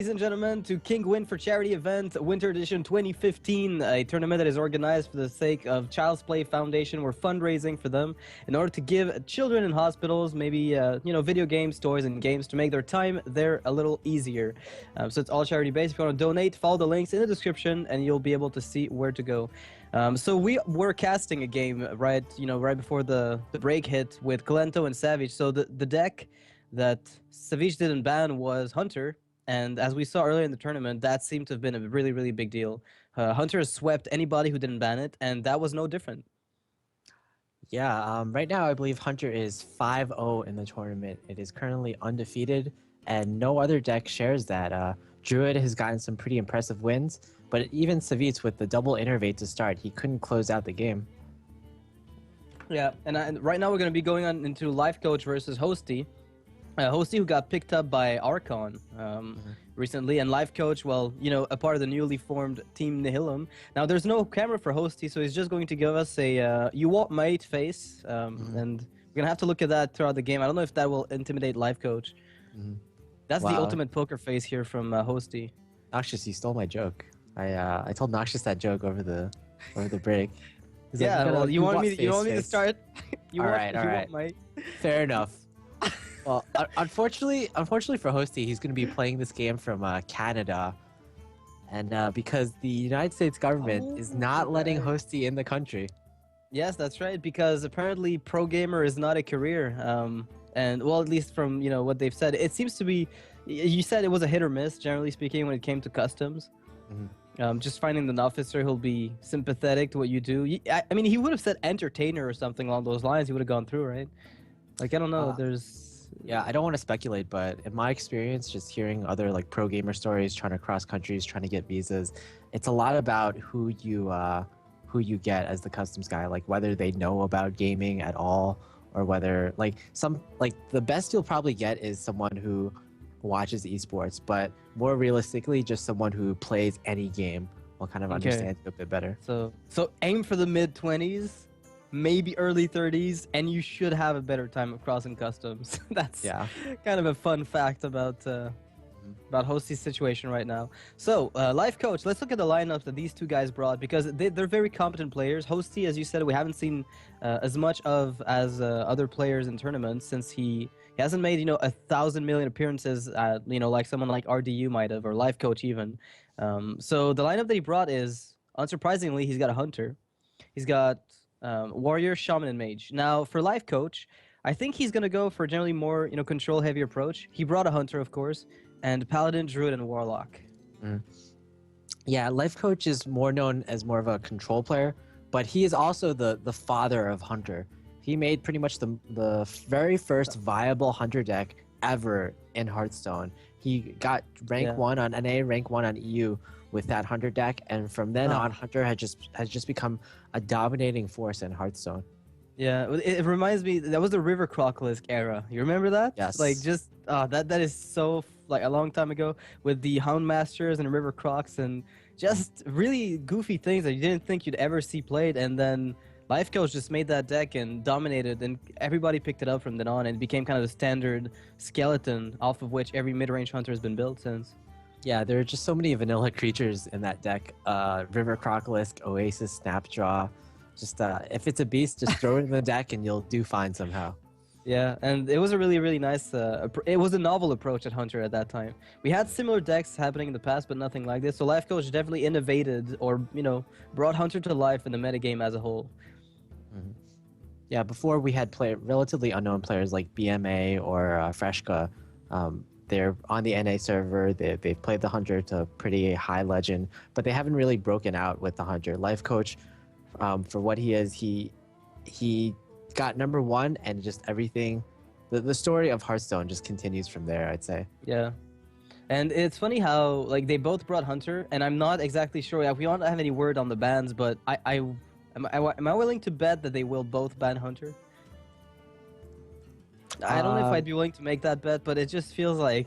Ladies and gentlemen, to Kinguin for Charity Event Winter Edition 2015, a tournament that is organized for the sake of Child's Play Foundation. We're fundraising for them in order to give children in hospitals maybe video games, toys, and games to make their time there a little easier. So it's all charity based. If you want to donate, follow the links in the description, and you'll be able to see where to go. So we were casting a game right before the break hit with Kalento and Savage. So the deck that Savage didn't ban was Hunter. And as we saw earlier in the tournament, that seemed to have been a really, really big deal. Hunter has swept anybody who didn't ban it, and that was no different. Yeah, right now I believe Hunter is 5-0 in the tournament. It is currently undefeated, and no other deck shares that. Druid has gotten some pretty impressive wins, but even Savitz with the double innervate to start, he couldn't close out the game. Yeah, and right now we're going to be going on into Lifecoach versus Hosty. Hosty, who got picked up by Archon recently, and Lifecoach, well, a part of the newly formed Team Nihilum. Now, there's no camera for Hosty, so he's just going to give us a you what mate face, and we're going to have to look at that throughout the game. I don't know if that will intimidate Lifecoach. That's the ultimate poker face here from Hosty. Noxious, you stole my joke. I told Noxious that joke over the break. Yeah, well, you want me to start? All right. Fair enough. Well, unfortunately for Hosty, he's going to be playing this game from Canada, and because the United States government is not letting Hosty in the country. Yes, that's right. Because apparently, pro gamer is not a career, and well, at least from what they've said, it seems to be. You said it was a hit or miss, generally speaking, when it came to customs. Just finding an officer who'll be sympathetic to what you do. I mean, he would have said entertainer or something along those lines. He would have gone through, right? Like I don't know. Yeah, I don't want to speculate, but in my experience, just hearing other pro gamer stories, trying to cross countries, trying to get visas, it's a lot about who you get as the customs guy, like whether they know about gaming at all, or whether the best you'll probably get is someone who watches esports, but more realistically, just someone who plays any game will kind of understand it a bit better. So aim for the mid-20s. Maybe early 30s, and you should have a better time of crossing customs. That's kind of a fun fact about Hosty's situation right now. So, Lifecoach, let's look at the lineups that these two guys brought, because they're very competent players. Hosty, as you said, we haven't seen as much of as other players in tournaments, since he hasn't made 1,000 million appearances, like someone like RDU might have, or Lifecoach even. So the lineup that he brought is, unsurprisingly, he's got a Hunter. He's got Warrior, Shaman, and Mage. Now, for Lifecoach, I think he's going to go for a generally more, control-heavy approach. He brought a Hunter, of course, and Paladin, Druid, and Warlock. Yeah, Lifecoach is more known as more of a control player, but he is also the father of Hunter. He made pretty much the very first viable Hunter deck ever in Hearthstone. He got rank 1 on NA, rank 1 on EU with that Hunter deck, and from then on, Hunter has just become a dominating force in Hearthstone. Yeah, it reminds me, that was the River Crocolisk era. You remember that? Yes. That is so a long time ago, with the Houndmasters and River Crocs, and just really goofy things that you didn't think you'd ever see played, and then Lifecoach just made that deck and dominated, and everybody picked it up from then on, and it became kind of the standard skeleton off of which every mid-range Hunter has been built since. Yeah, there are just so many vanilla creatures in that deck. River Crocolisk, Oasis, Snapdraw. Just if it's a beast, just throw it in the deck and you'll do fine somehow. Yeah, and it was a really, really nice... it was a novel approach at Hunter at that time. We had similar decks happening in the past, but nothing like this. So Lifecoach definitely innovated, or, brought Hunter to life in the metagame as a whole. Yeah, before we had relatively unknown players like BMA or Freshka. They're on the NA server. They've played the Hunter to pretty high legend, but they haven't really broken out with the Hunter. Lifecoach, for what he is, he got #1, and just everything. The story of Hearthstone just continues from there, I'd say. Yeah, and it's funny how they both brought Hunter, and I'm not exactly sure if we don't have any word on the bans, but am I willing to bet that they will both ban Hunter? I don't know if I'd be willing to make that bet, but it just feels like...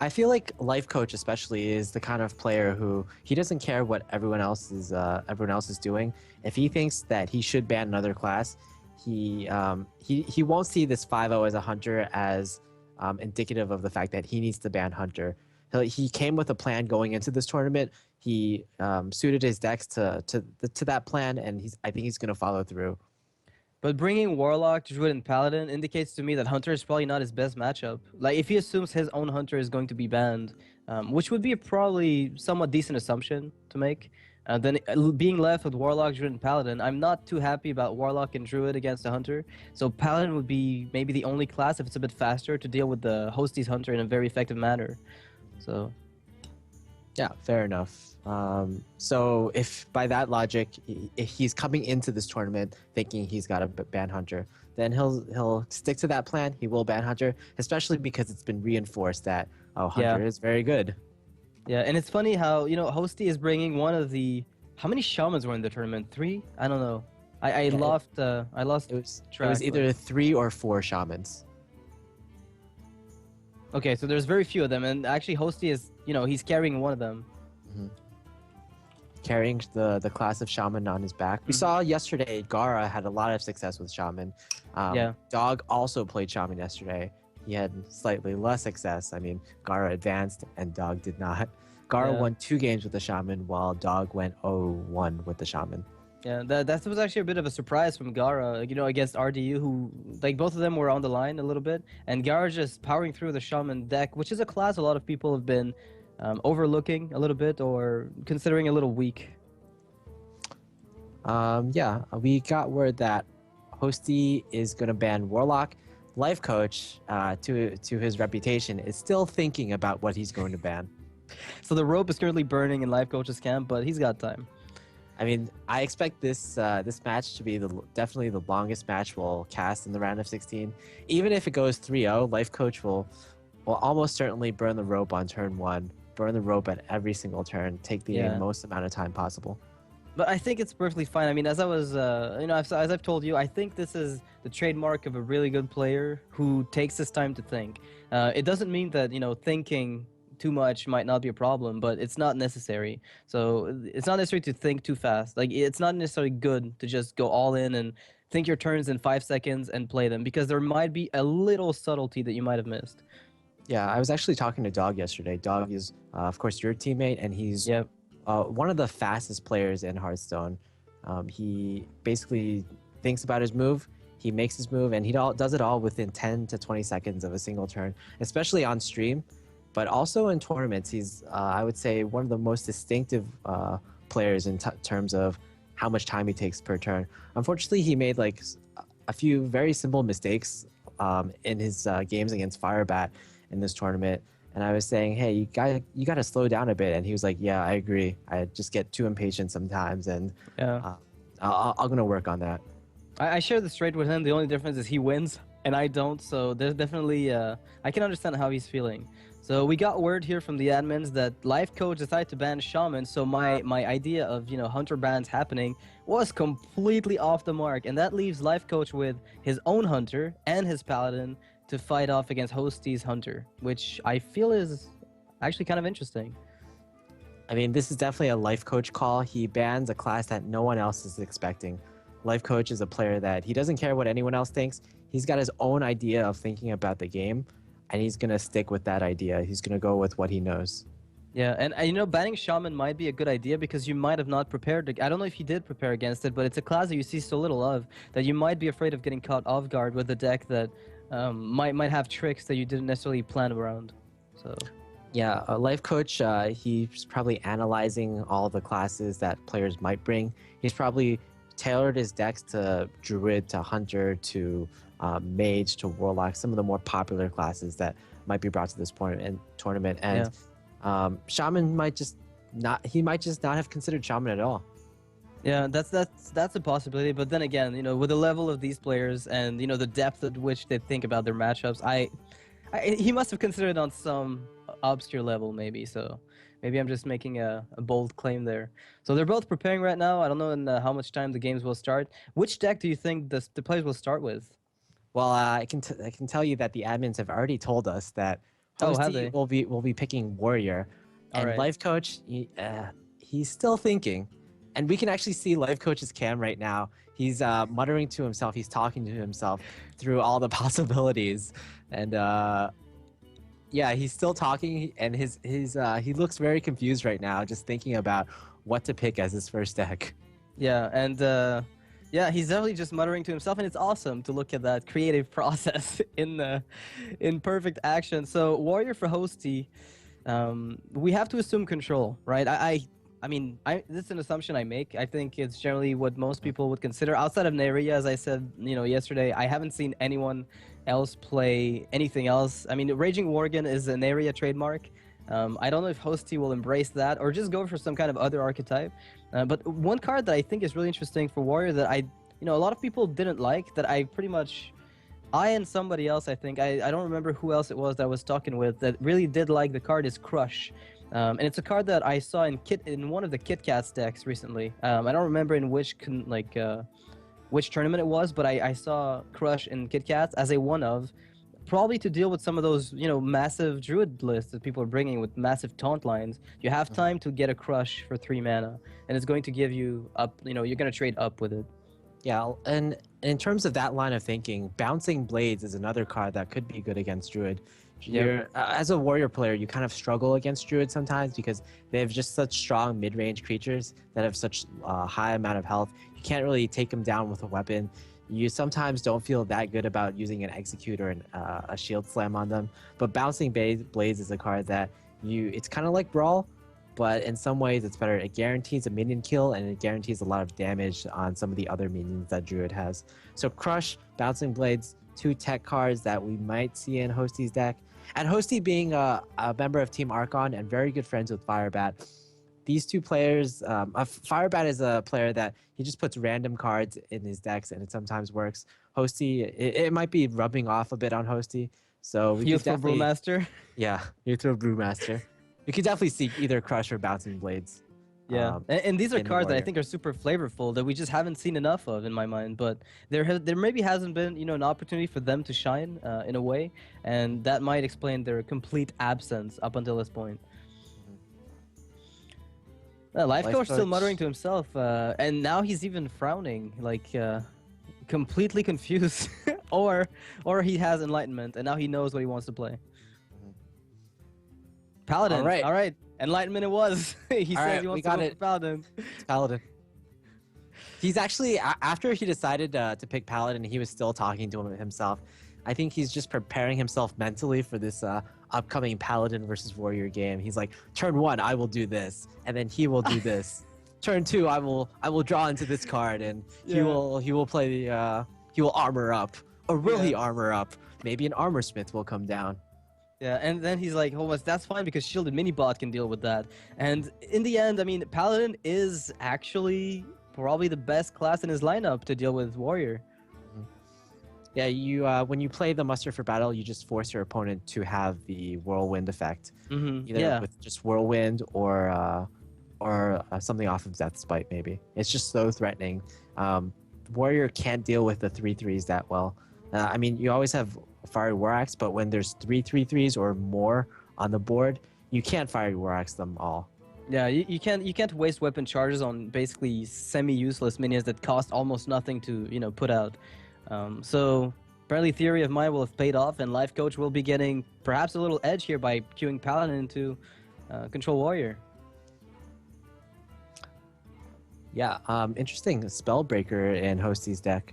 I feel like Lifecoach especially is the kind of player who he doesn't care what everyone else is doing. If he thinks that he should ban another class, he won't see this 5-0 as a Hunter as indicative of the fact that he needs to ban Hunter. He came with a plan going into this tournament. He suited his decks to that plan, and I think he's going to follow through. But bringing Warlock, Druid, and Paladin indicates to me that Hunter is probably not his best matchup. Like, if he assumes his own Hunter is going to be banned, which would be a probably somewhat decent assumption to make, then being left with Warlock, Druid, and Paladin, I'm not too happy about Warlock and Druid against the Hunter. So Paladin would be maybe the only class, if it's a bit faster, to deal with the Hosty's Hunter in a very effective manner. So, yeah, fair enough. So if by that logic, if he's coming into this tournament thinking he's got to ban Hunter, then he'll stick to that plan. He will ban Hunter, especially because it's been reinforced that Hunter is very good. Yeah, and it's funny how Hosty is bringing one of the how many shamans were in the tournament? 3? I don't know. I lost track. It was either 3 or 4 shamans. Okay, so there's very few of them, and actually Hosty is he's carrying one of them. Mm-hmm. Carrying the class of shaman on his back. We saw yesterday Gara had a lot of success with shaman. Dog also played shaman yesterday. He had slightly less success. I mean, Gara advanced and Dog did not. Gara won 2 games with the shaman, while Dog went 0-1 with the shaman. Yeah, that was actually a bit of a surprise from Gara, against RDU, who, like, both of them were on the line a little bit, and Gara just powering through the shaman deck, which is a class a lot of people have been overlooking a little bit or considering a little weak. We got word that Hosty is going to ban Warlock. Lifecoach, to his reputation, is still thinking about what he's going to ban. So the rope is currently burning in Lifecoach's camp, but he's got time. I mean, I expect this match to be definitely the longest match we'll cast in the round of 16. Even if it goes 3-0, Lifecoach will almost certainly burn the rope on turn 1, burn the rope at every single turn, take the most amount of time possible. But I think it's perfectly fine. I mean, as I was, as I've told you, I think this is the trademark of a really good player who takes his time to think. It doesn't mean that, thinking too much might not be a problem, but it's not necessary. So it's not necessary to think too fast. Like, it's not necessarily good to just go all in and think your turns in 5 seconds and play them, because there might be a little subtlety that you might have missed. Yeah, I was actually talking to Dog yesterday. Dog is, of course, your teammate, and he's one of the fastest players in Hearthstone. He basically thinks about his move, he makes his move, and he does it all within 10 to 20 seconds of a single turn, especially on stream. But also in tournaments, he's, I would say, one of the most distinctive players in terms of how much time he takes per turn. Unfortunately, he made like a few very simple mistakes in his games against Firebat in this tournament. And I was saying, hey, you got to slow down a bit. And he was like, yeah, I agree. I just get too impatient sometimes. And I'm going to work on that. I share this trait with him. The only difference is he wins and I don't. So there's definitely, I can understand how he's feeling. So we got word here from the admins that Lifecoach decided to ban Shaman. So my idea of, Hunter bans happening was completely off the mark. And that leaves Lifecoach with his own Hunter and his Paladin to fight off against Hosty's Hunter, which I feel is actually kind of interesting. I mean, this is definitely a Lifecoach call. He bans a class that no one else is expecting. Lifecoach is a player that he doesn't care what anyone else thinks. He's got his own idea of thinking about the game, and he's going to stick with that idea. He's going to go with what he knows. Yeah, and banning Shaman might be a good idea because you might have not prepared. I don't know if you did prepare against it, but it's a class that you see so little of that you might be afraid of getting caught off guard with a deck that might have tricks that you didn't necessarily plan around. So yeah, Lifecoach, he's probably analyzing all the classes that players might bring. He's probably tailored his decks to Druid, to Hunter, to Mage, to Warlock, some of the more popular classes that might be brought to this tournament. And Shaman might just not have considered Shaman at all. Yeah, that's a possibility. But then again, with the level of these players and the depth at which they think about their matchups, he must have considered it on some obscure level, maybe. So maybe I'm just making a bold claim there. So they're both preparing right now. I don't know in how much time the games will start. Which deck do you think the players will start with? Well, I can tell you that the admins have already told us that Hosty will be picking Warrior, and Lifecoach he's still thinking. And we can actually see Lifecoach's cam right now. He's muttering to himself. He's talking to himself through all the possibilities. And Yeah, he's still talking, and he looks very confused right now, just thinking about what to pick as his first deck. Yeah, and yeah, he's definitely just muttering to himself, and it's awesome to look at that creative process in perfect action. So warrior for Hosty, we have to assume control, right? I mean, this is an assumption I make. I think it's generally what most people would consider. Outside of Neria, as I said, yesterday, I haven't seen anyone else play anything else. I mean, Raging Worgen is an Neria trademark. I don't know if Hosty will embrace that or just go for some kind of other archetype. But one card that I think is really interesting for Warrior that a lot of people didn't like, that I and somebody else, I think, I don't remember who else it was that I was talking with, that really did like the card is Crush. And it's a card that I saw in one of the Kit Kats decks recently. I don't remember in which tournament it was, but I saw Crush in Kit Kats as a one of, probably to deal with some of those massive Druid lists that people are bringing with massive taunt lines. You have time to get a Crush for 3 mana, and it's going to give you up. You're going to trade up with it. Yeah, and in terms of that line of thinking, Bouncing Blades is another card that could be good against Druid. As a warrior player, you kind of struggle against Druid sometimes because they have just such strong mid-range creatures that have such high amount of health. You can't really take them down with a weapon. You sometimes don't feel that good about using an Execute or a Shield Slam on them. But Bouncing Blades is a card that it's kind of like Brawl, but in some ways it's better. It guarantees a minion kill, and it guarantees a lot of damage on some of the other minions that Druid has. So Crush, Bouncing Blades, 2 tech cards that we might see in Hosty's deck. And Hosty being a member of Team Archon and very good friends with Firebat, these 2 players, Firebat is a player that he just puts random cards in his decks, and it sometimes works. Hosty, it might be rubbing off a bit on Hosty. So we could definitely... Brewmaster? Yeah, Youthful Brewmaster. We could definitely see either Crush or Bouncing Blades. Yeah, and these are cards that I think are super flavorful that we just haven't seen enough of in my mind. But there maybe hasn't been an opportunity for them to shine in a way, and that might explain their complete absence up until this point. Lifecoach still muttering to himself, and now he's even frowning, like completely confused, or he has enlightenment, and now he knows what he wants to play. Paladin, all right. Enlightenment it was. He says he wants to go for Paladin. It's Paladin. He's actually, after he decided to pick Paladin, he was still talking to himself. I think he's just preparing himself mentally for this upcoming Paladin versus Warrior game. He's like, turn 1, I will do this, and then he will do this. Turn 2, I will draw into this card, and he will play he will armor up, or will he armor up? Maybe an armor smith will come down. Yeah, and then he's like, oh, that's fine because Shielded Minibot can deal with that. And in the end, I mean, Paladin is actually probably the best class in his lineup to deal with Warrior. Yeah, when you play the Muster for Battle, you just force your opponent to have the Whirlwind effect. Either with just Whirlwind or something off of Death Spite, maybe. It's just so threatening. Warrior can't deal with the 3/3s that well. I mean, you always have Fiery War Axe, but when there's 3 3/3s or more on the board, you can't Fiery War Axe them all. Yeah, you can't waste weapon charges on basically semi-useless minions that cost almost nothing to put out. So apparently Theory of Mine will have paid off, and Lifecoach will be getting perhaps a little edge here by queuing Paladin to control Warrior. Yeah, interesting. Spellbreaker in Hosty's deck.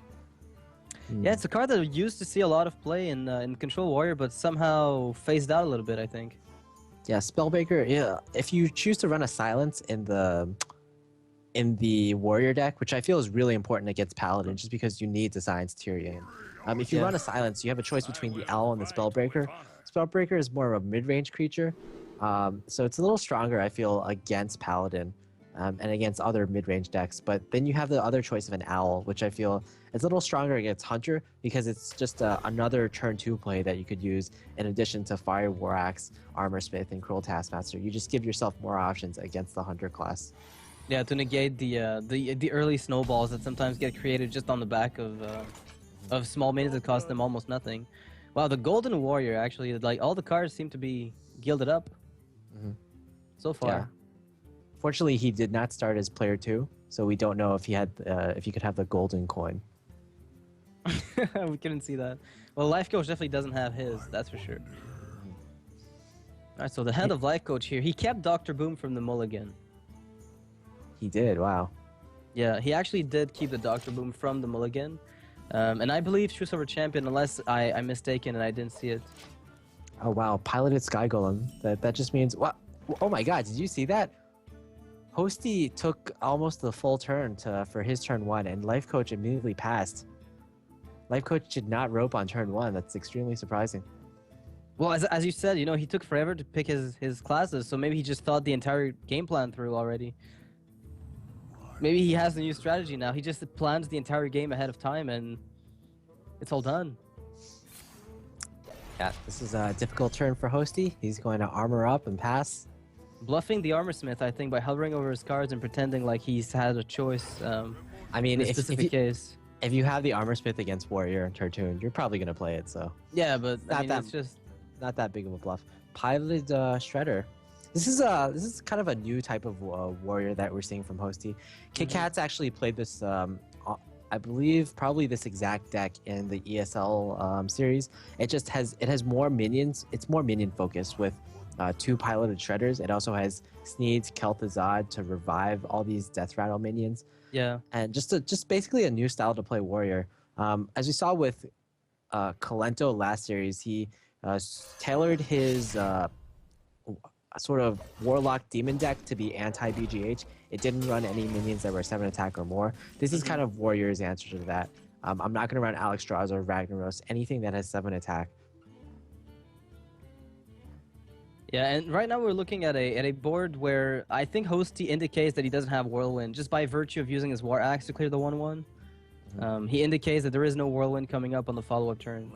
Yeah, it's a card that used to see a lot of play in Control Warrior, but somehow phased out a little bit, I think. Yeah, Spellbreaker. Yeah, if you choose to run a Silence in the Warrior deck, which I feel is really important against Paladin, just because you need the Science Tyrian. If you run a Silence, you have a choice between the Owl and the Spellbreaker. Spellbreaker is more of a mid-range creature, so it's a little stronger, I feel, against Paladin. And against other mid-range decks, but then you have the other choice of an Owl, which I feel is a little stronger against Hunter because it's just another turn 2 play that you could use in addition to Fire War Axe, Armor Smith, and Cruel Taskmaster. You just give yourself more options against the Hunter class. Yeah, to negate the early snowballs that sometimes get created just on the back of small minions that cost them almost nothing. Wow, the Golden Warrior actually, like all the cards seem to be gilded up so far. Yeah. Fortunately, he did not start as player 2, so we don't know if he could have the golden coin. We couldn't see that. Well, Lifecoach definitely doesn't have his, that's for sure. Alright, so the hand of Lifecoach here, he kept Dr. Boom from the mulligan. He did, wow. Yeah, he actually did keep the Dr. Boom from the mulligan. And I believe True Silver Champion, unless I'm mistaken and I didn't see it. Oh wow, piloted Sky Golem. That just means what? Oh my God, did you see that? Hosty took almost the full turn for his turn 1, and Lifecoach immediately passed. Lifecoach did not rope on turn 1. That's extremely surprising. Well, as you said, you know, he took forever to pick his classes, so maybe he just thought the entire game plan through already. Maybe he has a new strategy now. He just plans the entire game ahead of time, and it's all done. Yeah, this is a difficult turn for Hosty. He's going to armor up and pass. Bluffing the Armor Smith, I think, by hovering over his cards and pretending like he's had a choice. I mean, in a specific case. If you have the Armor Smith against Warrior in turn 2, you're probably going to play it, so... Yeah, but it's just... Not that big of a bluff. Piloted Shredder. This is kind of a new type of warrior that we're seeing from Hosty. Kit Kat's actually played this, I believe, probably this exact deck in the ESL series. It has more minions. It's more minion focused with 2 piloted Shredders. It also has Sneeds, Kel'Thuzad to revive all these Death Rattle minions. Yeah. And just basically a new style to play warrior. As we saw with Kalento last series, he tailored his sort of Warlock Demon deck to be anti-BGH. It didn't run any minions that were 7 attack or more. This is kind of Warrior's answer to that. I'm not going to run Alexstrasza or Ragnaros, anything that has 7 attack. Yeah, and right now we're looking at a board where I think Hosty indicates that he doesn't have Whirlwind just by virtue of using his War Axe to clear the 1/1. He indicates that there is no Whirlwind coming up on the follow-up turn.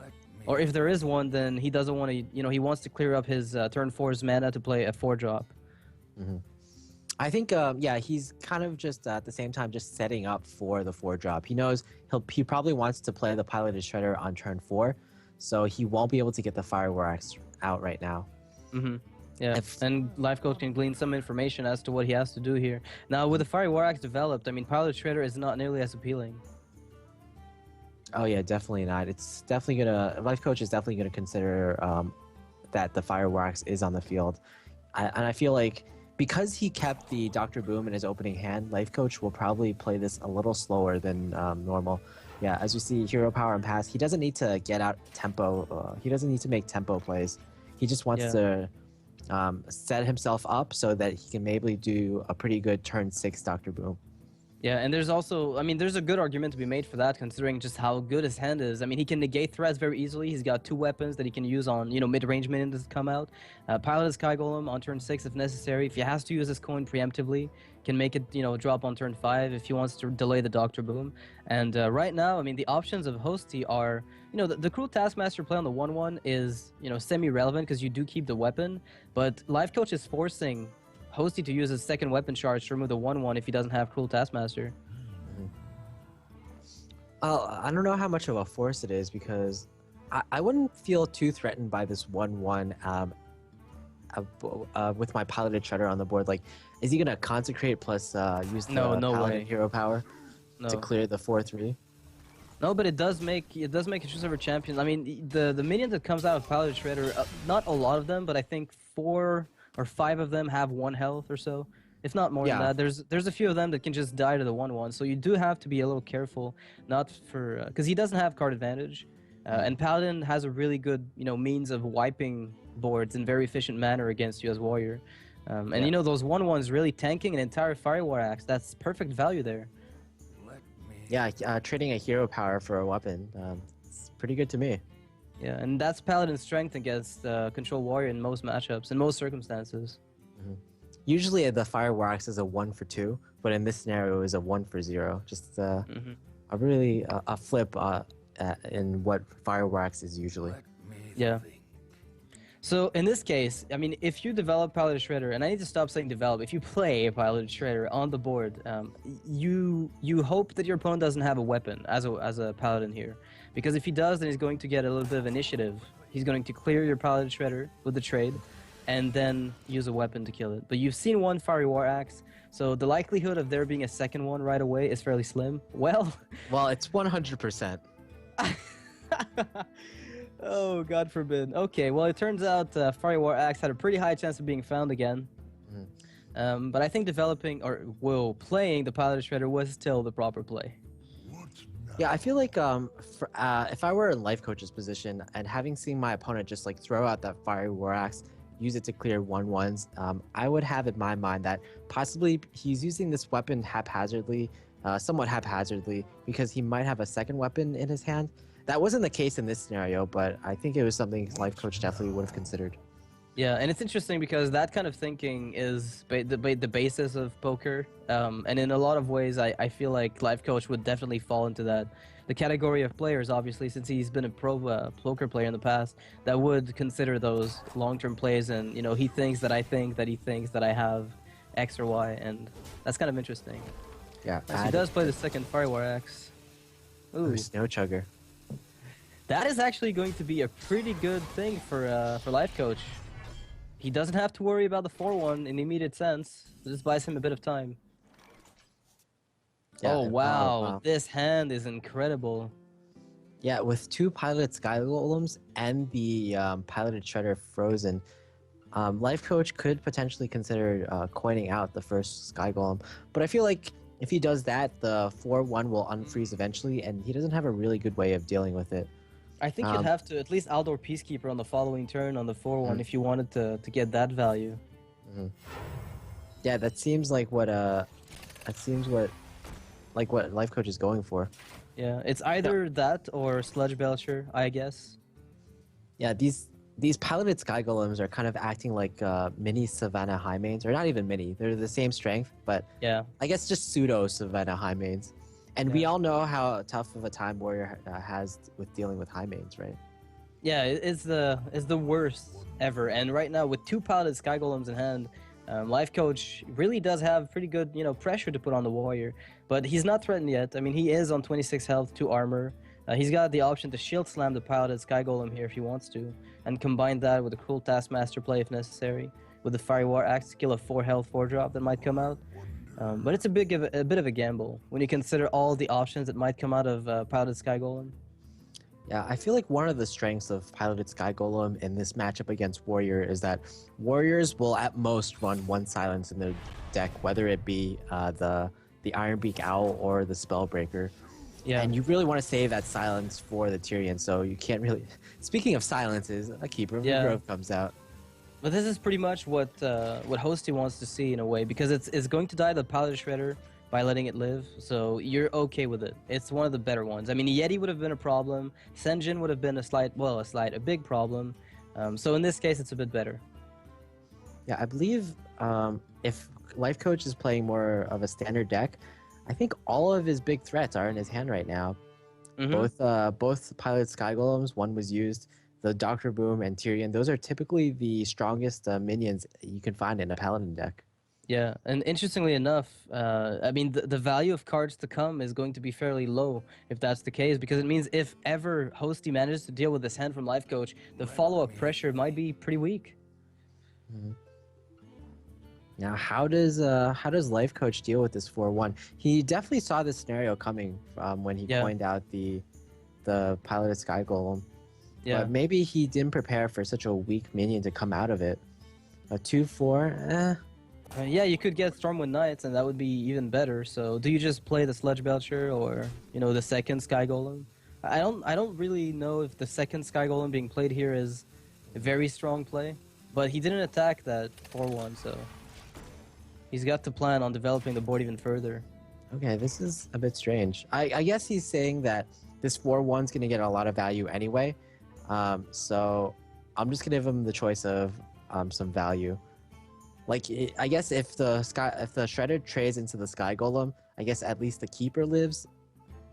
Or if there is one, then he doesn't want to, you know, he wants to clear up his turn 4's mana to play a 4-drop. I think, yeah, he's kind of just at the same time just setting up for the 4-drop. He knows he probably wants to play the Piloted Shredder on turn 4, so he won't be able to get the Fire War Axe out right now. Yeah, and Lifecoach can glean some information as to what he has to do here. Now, with the Fire War Axe developed, I mean, Piloted Shredder is not nearly as appealing. Oh yeah, definitely not. It's definitely Lifecoach is definitely gonna consider that the Fire War Axe is on the field, and I feel like because he kept the Dr. Boom in his opening hand, Lifecoach will probably play this a little slower than normal. Yeah, as you see, Hero Power and Pass. He doesn't need to get out tempo. He doesn't need to make tempo plays. He just wants to set himself up so that he can maybe do a pretty good turn 6 Dr. Boom. Yeah, and there's also, I mean, there's a good argument to be made for that, considering just how good his hand is. I mean, he can negate threats very easily. He's got 2 weapons that he can use on, you know, mid-range minions that come out. Pilot Sky Golem on turn 6 if necessary. If he has to use his coin preemptively, can make it, you know, drop on turn 5 if he wants to delay the Dr. Boom. And right now, I mean, the options of Hosty are, you know, the Cruel Taskmaster play on the 1/1 is, you know, semi-relevant because you do keep the weapon, but Lifecoach is forcing Hosty to use his second weapon charge to remove the 1/1 if he doesn't have Cruel Taskmaster. I don't know how much of a force it is because I wouldn't feel too threatened by this 1/1 with my Piloted Shredder on the board. Like, is he gonna consecrate plus use the Paladin Hero Power to clear the 4/3? No, but it does make a True Silver Champion. I mean, the minions that comes out of Piloted Shredder, not a lot of them, but I think 4 or 5 of them have 1 health or so, if not more than that. There's a few of them that can just die to the 1/1, so you do have to be a little careful, not for because he doesn't have card advantage, and Paladin has a really good, you know, means of wiping boards in very efficient manner against you as warrior, and you know those 1/1s really tanking an entire Fire War Axe. That's perfect value there. Yeah, trading a Hero Power for a weapon, it's pretty good to me. Yeah, and that's Paladin's strength against Control Warrior in most matchups, in most circumstances. Usually the Fire War Axe is a 1 for 2, but in this scenario it is a 1 for 0. Just a really a flip in what Fire War Axe is usually. Yeah. So in this case, I mean, if you develop Piloted Shredder, and I need to stop saying develop, if you play a Piloted Shredder on the board, you hope that your opponent doesn't have a weapon as a Paladin here. Because if he does, then he's going to get a little bit of initiative. He's going to clear your Piloted Shredder with the trade, and then use a weapon to kill it. But you've seen 1 Fiery War Axe, so the likelihood of there being a second one right away is fairly slim. Well, it's 100%. Oh, God forbid. Okay, well, it turns out Fire War Axe had a pretty high chance of being found again. But I think developing, or well, playing the Pilot Shredder was still the proper play. Yeah, I feel like if I were in Lifecoach's position and having seen my opponent just like throw out that Fiery War Axe, use it to clear 1/1s, I would have in my mind that possibly he's using this weapon haphazardly, somewhat haphazardly, because he might have a second weapon in his hand. That wasn't the case in this scenario, but I think it was something Lifecoach definitely would have considered. Yeah, and it's interesting because that kind of thinking is the basis of poker. And in a lot of ways, I feel like Lifecoach would definitely fall into the category of players, obviously, since he's been a pro poker player in the past, that would consider those long-term plays. And, you know, he thinks that I think that he thinks that I have X or Y, and that's kind of interesting. Yeah. So he does play the second Fire War Axe. Ooh, Snow Chugger. That is actually going to be a pretty good thing for Lifecoach. He doesn't have to worry about the 4-1 in the immediate sense. It just buys him a bit of time. Yeah, oh, wow. This hand is incredible. Yeah, with 2 piloted Sky Golems and the piloted Shredder frozen, Lifecoach could potentially consider coining out the first Sky Golem. But I feel like if he does that, the 4-1 will unfreeze eventually, and he doesn't have a really good way of dealing with it. I think you'd have to at least Aldor Peacekeeper on the following turn on the 4-1 if you wanted to get that value. Yeah, that seems like what Lifecoach is going for. Yeah, it's either that or Sludge Belcher, I guess. Yeah, these piloted Sky Golems are kind of acting like mini Savannah High Mains, or not even mini. They're the same strength, but yeah, I guess just pseudo Savannah High Mains. And we all know how tough of a time Warrior has with dealing with high mains, right? Yeah, it's the worst ever. And right now, with 2 piloted Sky Golems in hand, Lifecoach really does have pretty good, pressure to put on the Warrior. But he's not threatened yet. I mean, he is on 26 health, 2 armor. He's got the option to shield slam the piloted Sky Golem here if he wants to, and combine that with a Cruel Taskmaster play if necessary, with the Fiery War Axe skill of 4 health, 4 drop that might come out. But it's a bit of a gamble when you consider all the options that might come out of Piloted Sky Golem. Yeah, I feel like one of the strengths of Piloted Sky Golem in this matchup against Warrior is that Warriors will at most run 1 silence in their deck, whether it be the Ironbeak Owl or the Spellbreaker. Yeah. And you really want to save that silence for the Tyrion, so you can't really... Speaking of silences, a Keeper of the Grove comes out. But this is pretty much what Hosty wants to see in a way, because it's going to die the Piloted Shredder by letting it live, so you're okay with it. It's one of the better ones. I mean, Yeti would have been a problem, Senjin would have been a big problem. So in this case, it's a bit better. Yeah, I believe if Lifecoach is playing more of a standard deck, I think all of his big threats are in his hand right now. Both Piloted Sky Golems, one was used. The Dr. Boom and Tyrion, those are typically the strongest minions you can find in a Paladin deck. Yeah, and interestingly enough, I mean, the value of cards to come is going to be fairly low if that's the case, because it means if ever Hosty manages to deal with this hand from Lifecoach, the follow-up pressure might be pretty weak. Now, how does Lifecoach deal with this 4-1? He definitely saw this scenario coming when he coined out the Piloted Sky Golem. Yeah. But maybe he didn't prepare for such a weak minion to come out of it. A 2-4, yeah, you could get Stormwind Knights, and that would be even better. So, do you just play the Sludge Belcher or the second Sky Golem? I don't really know if the second Sky Golem being played here is a very strong play, but he didn't attack that 4-1, so he's got to plan on developing the board even further. Okay, this is a bit strange. I guess he's saying that this 4-1's going to get a lot of value anyway. So I'm just gonna give him the choice of some value. Like, I guess if the Shredder trades into the Sky Golem, I guess at least the Keeper lives.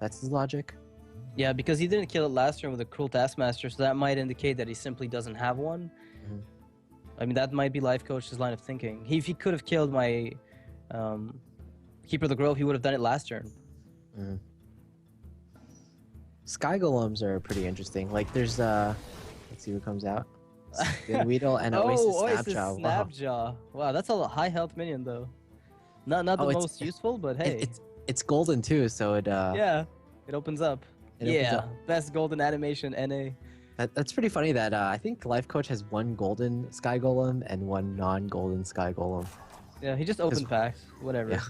That's his logic. Yeah, because he didn't kill it last turn with a Cruel Taskmaster, so that might indicate that he simply doesn't have one. I mean, that might be Lifecoach's line of thinking. If he could have killed my Keeper of the Grove, he would have done it last turn. Sky Golems are pretty interesting. Like, there's let's see what comes out. Weedle and Oasis Snapjaw. Snapjaw. Wow, that's a high health minion though. Not the most useful, but hey. It's golden too, so it yeah, it opens up. Best golden animation NA. That's pretty funny that I think Lifecoach has one golden Sky Golem and one non-golden Sky Golem. Yeah, he just opened packs. Whatever. Yeah.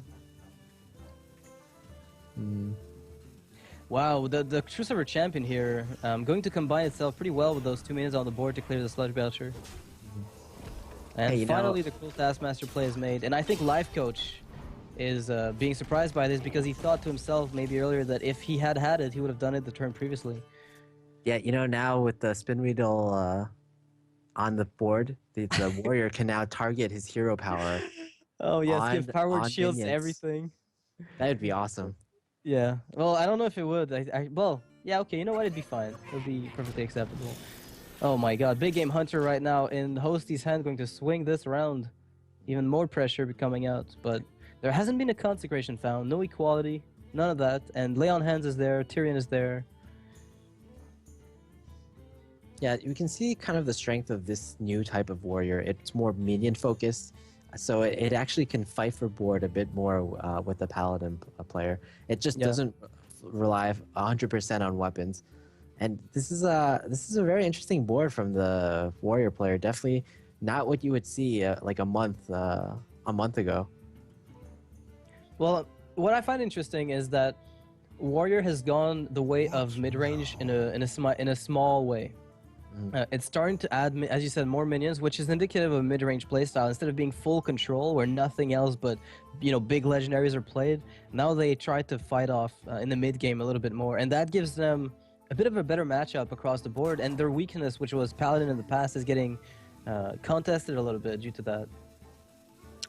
Wow, the True Server champion here going to combine itself pretty well with those 2 minions on the board to clear the Sludge Belcher. And hey, finally, the cool Taskmaster play is made. And I think Lifecoach is being surprised by this because he thought to himself maybe earlier that if he had had it, he would have done it the turn previously. Yeah, you know, now with the Spin Wheel on the board, the warrior can now target his hero power. Oh, yes, give powered shields to minions. everything. That would be awesome. Yeah, well, I don't know if it would. Well, yeah, okay, you know what? It'd be fine. It would be perfectly acceptable. Oh my god, Big Game Hunter right now in Hosty's hand going to swing this around. Even more pressure coming out, but there hasn't been a consecration found. No equality, none of that. And Lay on Hands is there, Tyrion is there. Yeah, you can see kind of the strength of this new type of warrior. It's more minion focused, so it actually can fight for board a bit more with the paladin player. It just doesn't rely 100% on weapons, and this is a very interesting board from the warrior player. Definitely not what you would see like a month ago. Well, what I find interesting is that warrior has gone the way of mid range in a small way. It's starting to add, as you said, more minions, which is indicative of a mid-range playstyle. Instead of being full control, where nothing else but, you know, big legendaries are played, now they try to fight off in the mid-game a little bit more, and that gives them a bit of a better matchup across the board, and their weakness, which was Paladin in the past, is getting contested a little bit due to that.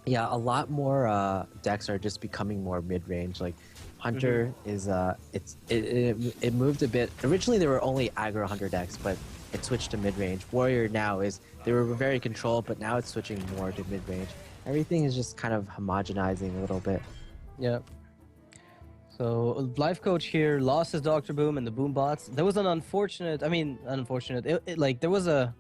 Yeah, a lot more decks are just becoming more mid-range. Like Hunter is it moved a bit. Originally there were only aggro Hunter decks, but it switched to mid-range. Warrior now they were very controlled, but now it's switching more to mid-range. Everything is just kind of homogenizing a little bit. Yeah. So Lifecoach here lost his Dr. Boom and the Boom bots. There was an unfortunate, there was a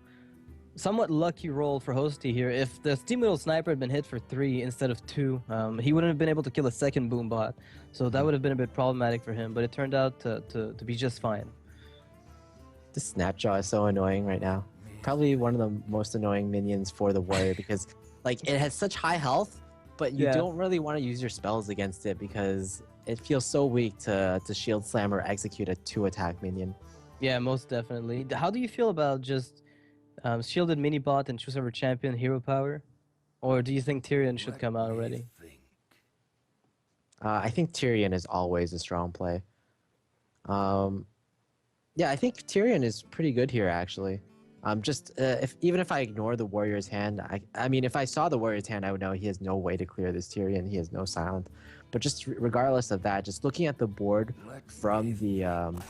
somewhat lucky roll for Hosty here. If the Steam Wheel Sniper had been hit for 3 instead of 2, he wouldn't have been able to kill a second Boom bot. So that would have been a bit problematic for him, but it turned out to be just fine. The Snapjaw is so annoying right now. Probably one of the most annoying minions for the warrior because like it has such high health, but you don't really want to use your spells against it because it feels so weak to shield slam or execute a 2-attack minion. Yeah, most definitely. How do you feel about just shielded mini bot and True Server champion hero power? Or do you think Tyrion should come out already? I think Tyrion is always a strong play. Yeah, I think Tyrion is pretty good here, actually. Even if I ignore the warrior's hand, I mean, if I saw the warrior's hand, I would know he has no way to clear this Tyrion. He has no silence. But just regardless of that, just looking at the board from the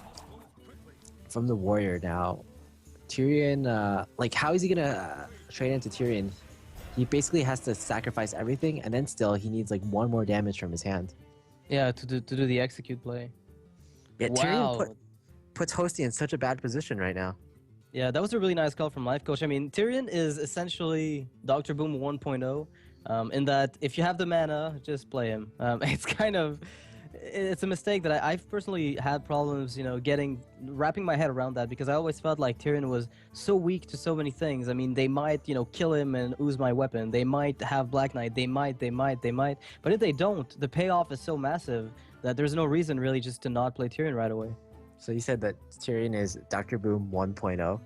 warrior now, Tyrion, like, how is he gonna trade into Tyrion? He basically has to sacrifice everything, and then still he needs like 1 more damage from his hand. Yeah, to do the execute play. Yeah, wow. Tyrion puts Hosty in such a bad position right now. Yeah, that was a really nice call from Lifecoach. I mean, Tyrion is essentially Dr. Boom 1.0, in that if you have the mana, just play him. It's a mistake that I've personally had problems, you know, wrapping my head around that, because I always felt like Tyrion was so weak to so many things. I mean, they might, you know, kill him and ooze my weapon. They might have Black Knight. They might. But if they don't, the payoff is so massive that there's no reason really just to not play Tyrion right away. So you said that Tyrion is Dr. Boom 1.0?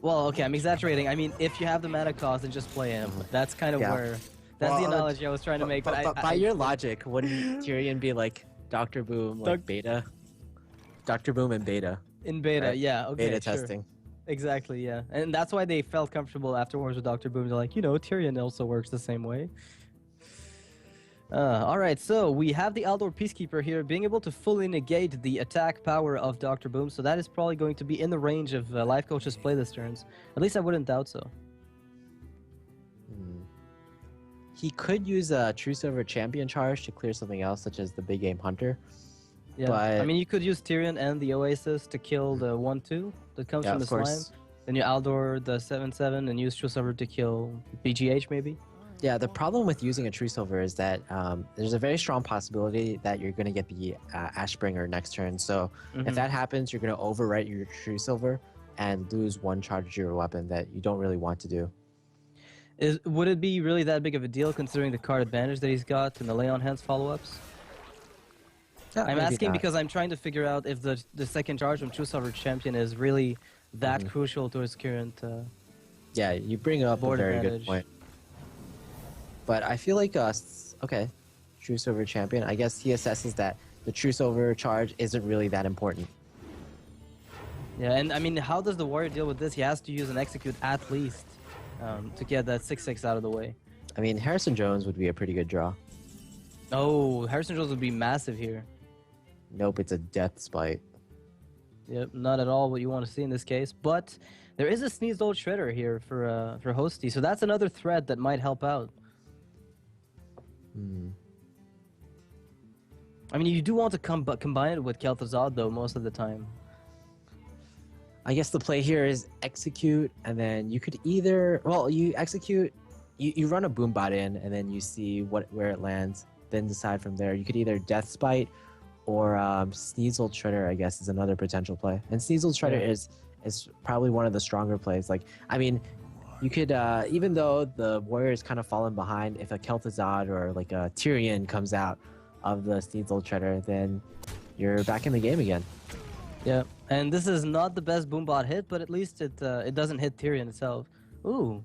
Well, okay, I'm exaggerating. I mean, if you have the mana cost, then just play him. That's kind of where... That's the analogy I was trying to make. But by your logic, wouldn't Tyrion be like Dr. Boom, like beta? Dr. Boom and beta. In beta, right? Yeah. Okay, beta testing. Exactly, yeah. And that's why they felt comfortable afterwards with Dr. Boom. They're like, you know, Tyrion also works the same way. Alright, so we have the Aldor Peacekeeper here being able to fully negate the attack power of Dr. Boom, so that is probably going to be in the range of Lifecoach's play this turns. At least I wouldn't doubt so. He could use a True Silver Champion charge to clear something else, such as the Big Game Hunter. Yeah, but... I mean, you could use Tyrion and the Oasis to kill the 1-2 that comes from the slime. Then you Aldor the 7-7 and use True Silver to kill BGH, maybe? Yeah, the problem with using a True Silver is that there's a very strong possibility that you're going to get the Ashbringer next turn. So if that happens, you're going to overwrite your True Silver, and lose one charge of your weapon that you don't really want to do. Would it be really that big of a deal considering the card advantage that he's got and the lay on hands follow-ups? Yeah, I'm asking because I'm trying to figure out if the second charge from True Silver Champion is really that crucial to his current yeah, you bring up a very good point. But I feel like, okay, True Silver Champion, I guess he assesses that the True Silver charge isn't really that important. Yeah, and I mean, how does the Warrior deal with this? He has to use an Execute at least to get that 6/6 out of the way. I mean, Harrison Jones would be a pretty good draw. Oh, Harrison Jones would be massive here. Nope, it's a Death Spite. Yep, not at all what you want to see in this case. But there is a Sneezed Old Shredder here for Hosty, so that's another threat that might help out. I mean, you do want to combine it with Kel'Thuzad, though, most of the time. I guess the play here is execute, and then you could either... Well, you execute, you run a Boombot in, and then you see where it lands, then decide from there. You could either Death Spite or Sneasel Shredder, I guess, is another potential play. And Sneasel Shredder is probably one of the stronger plays. Like, I mean, you could, even though the Warrior's kind of fallen behind, if a Kel'Thuzad or like a Tyrion comes out of the Sneasel Shredder, then you're back in the game again. Yeah, and this is not the best Boombot hit, but at least it doesn't hit Tyrion itself. Ooh.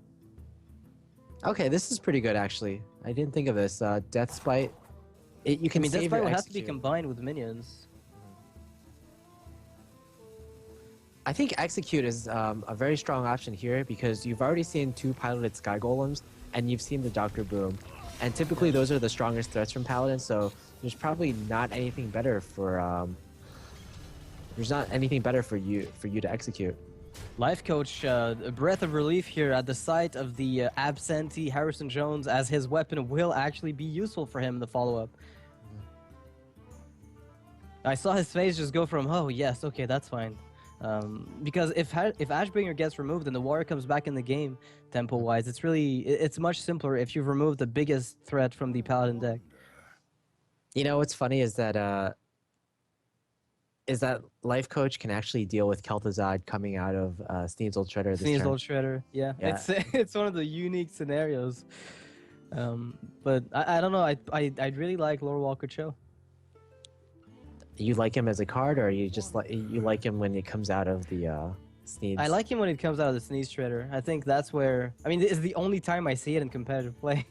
Okay, this is pretty good, actually. I didn't think of this. Death Spite. You can Death save Spite your would have to be execute. combined with minions. I think Execute is a very strong option here because you've already seen 2 piloted Sky Golems, and you've seen the Dr. Boom. And typically those are the strongest threats from Paladin, so there's probably not anything better for... there's not anything better for you to execute. Lifecoach, a breath of relief here at the sight of the absentee Harrison Jones, as his weapon will actually be useful for him in the follow-up. I saw his face just go from, oh yes, okay, that's fine. Because if Ashbringer gets removed and the Warrior comes back in the game, tempo-wise, it's much simpler if you've removed the biggest threat from the Paladin deck. You know what's funny is that Lifecoach can actually deal with Kel'Thuzad coming out of Sneasel Shredder this turn. Sneasel Shredder, yeah. It's one of the unique scenarios. But I don't know, I'd really like Lore Walker Cho. You like him as a card, or you just you like him when it comes out of the Sneeze? I like him when it comes out of the Sneeze Shredder. I think that's where... I mean, it's the only time I see it in competitive play.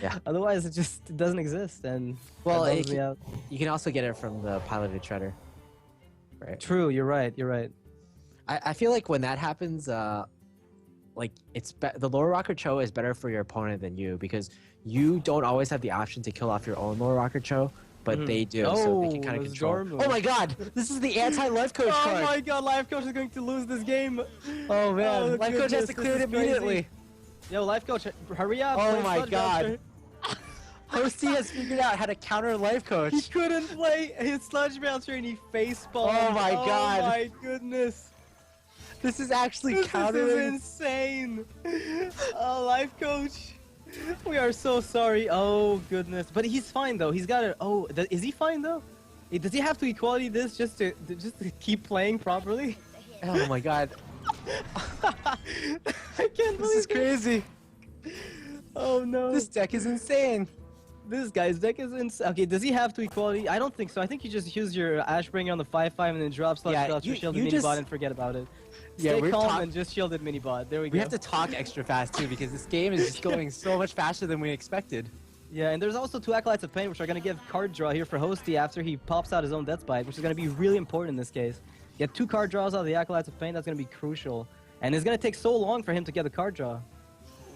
Yeah. Otherwise, it doesn't exist, and well, that bums me out. You can also get it from the piloted Shredder. Right. True, you're right. You're right. I feel like when that happens, like the Lore Rocker Cho is better for your opponent than you because you don't always have the option to kill off your own Lore Rocker Cho, but they do, so they can kind of control. Oh my God! This is the anti-Lifecoach card. Oh my God! Lifecoach is going to lose this game. Oh man! Lifecoach has to clear it immediately. Yo, Lifecoach, hurry up! Oh my God! Hosty has figured out how to counter Lifecoach. He couldn't play his Sludge Bouncer and he facepalmed. Oh my God. Oh my goodness. This is actually countering. This is insane. Oh, Lifecoach. We are so sorry. Oh goodness. But he's fine though. He's got it. Oh, is he fine though? Does he have to equality this just to keep playing properly? Oh my God. I can't believe this is crazy. Oh no. This deck is insane. This guy's deck is insane. Okay, does he have to equality? I don't think so. I think you just use your Ashbringer on the 5/5 and then drop Sludge Belcher, shielded Minibot, and forget about it. Stay calm and just shielded Minibot. There we go. We have to talk extra fast too because this game is just going so much faster than we expected. Yeah, and there's also 2 Acolytes of Pain, which are going to give card draw here for Hosty after he pops out his own Death Spite, which is going to be really important in this case. Get 2 card draws out of the Acolytes of Pain, that's going to be crucial. And it's going to take so long for him to get the card draw.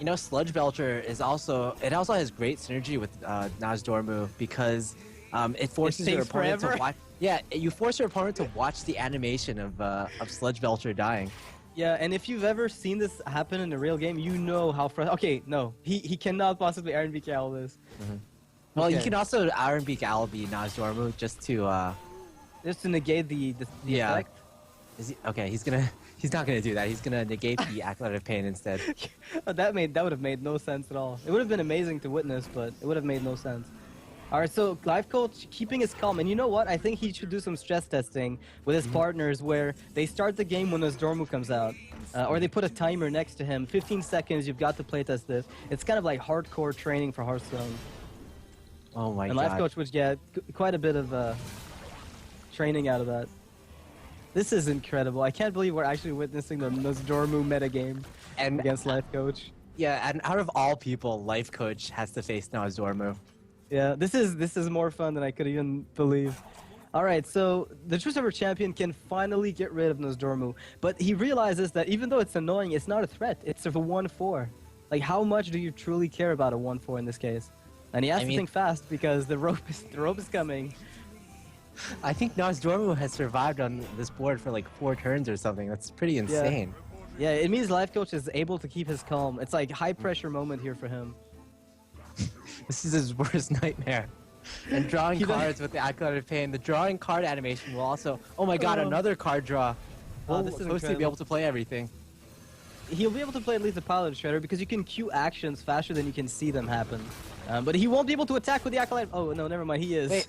You know, Sludge Belcher is also has great synergy with Nazdormu because it forces your opponent to watch. Yeah, you force your opponent to watch the animation of Sludge Belcher dying. Yeah, and if you've ever seen this happen in a real game, you know how okay, no, he cannot possibly Iron Beak Owl this. Well, you can also Iron Beak Owl be Nazdormu just to negate the effect. Is he, okay, he's not gonna do that. He's gonna negate the Acolyte of Pain instead. That would have made no sense at all. It would have been amazing to witness, but it would have made no sense. All right, so Lifecoach keeping his calm, and you know what? I think he should do some stress testing with his partners where they start the game when Nosdormu comes out, or they put a timer next to him. 15 seconds, you've got to playtest this. It's kind of like hardcore training for Hearthstone. Oh my god. And Lifecoach would get quite a bit of training out of that. This is incredible. I can't believe we're actually witnessing the Nosdormu metagame against Lifecoach. Yeah, and out of all people, Lifecoach has to face Nosdormu. Yeah, this is more fun than I could even believe. All right, so the True Silver Champion can finally get rid of Nosdormu, but he realizes that even though it's annoying, it's not a threat. It's a 1-4. Like, how much do you truly care about a 1-4 in this case? And he has to think fast because the rope is coming. I think Nosdormu has survived on this board for like 4 turns or something. That's pretty insane. Yeah, it means Lifecoach is able to keep his calm. It's like high pressure moment here for him. This is his worst nightmare. And drawing cards with the Acolyte of Pain. The drawing card animation will also... Oh my god, another card draw. This is Hosty be able to play everything. He'll be able to play at least the Pilot Shredder because you can queue actions faster than you can see them happen. But he won't be able to attack with the Acolyte... Oh, no, never mind, he is. Wait.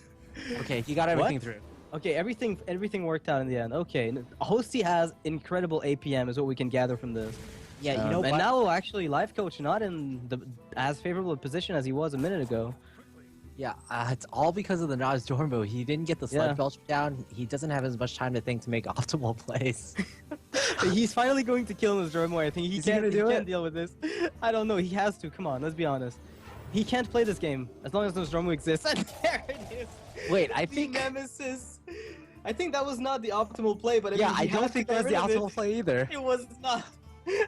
Okay, he got everything through. Okay, everything worked out in the end. Okay, Hosty has incredible APM is what we can gather from this. Yeah, you know what? And now, actually, Lifecoach not in as favorable a position as he was a minute ago. Yeah, it's all because of the Nosdormu. He didn't get the Sludge Belcher down. He doesn't have as much time to think to make optimal plays. He's finally going to kill Nosdormu, I think. He can't deal with this. I don't know. He has to. Come on, let's be honest. He can't play this game as long as Nosdormu exists. And there it is. Wait, I think... Nemesis. I think that was not the optimal play, but I don't think that was the optimal play either. It was not.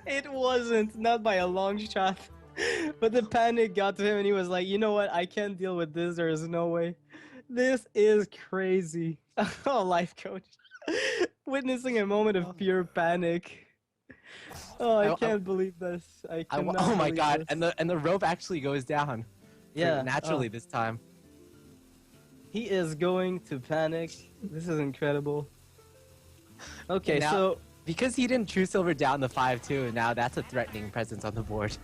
It wasn't. Not by a long shot. But the panic got to him and he was like, you know what? I can't deal with this. There is no way. This is crazy. Oh, Lifecoach. Witnessing a moment of pure panic. Oh, I can't believe this. Oh my god, and the rope actually goes down. Yeah. Naturally this time. He is going to panic. This is incredible. Okay, now, so... Because he didn't True Silver down the 5-2, now that's a threatening presence on the board.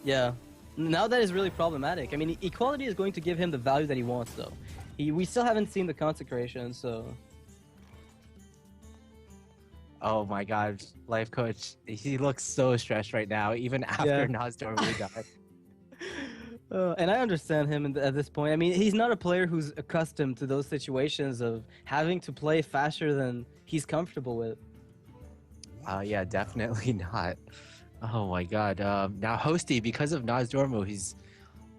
Yeah. Now that is really problematic. I mean, equality is going to give him the value that he wants, though. We still haven't seen the consecration, so... Oh my god, Lifecoach. He looks so stressed right now, even after Nosdormu died. And I understand him at this point. I mean, he's not a player who's accustomed to those situations of having to play faster than he's comfortable with. Yeah, definitely not. Oh my god. Now Hosty, because of Nosdormu,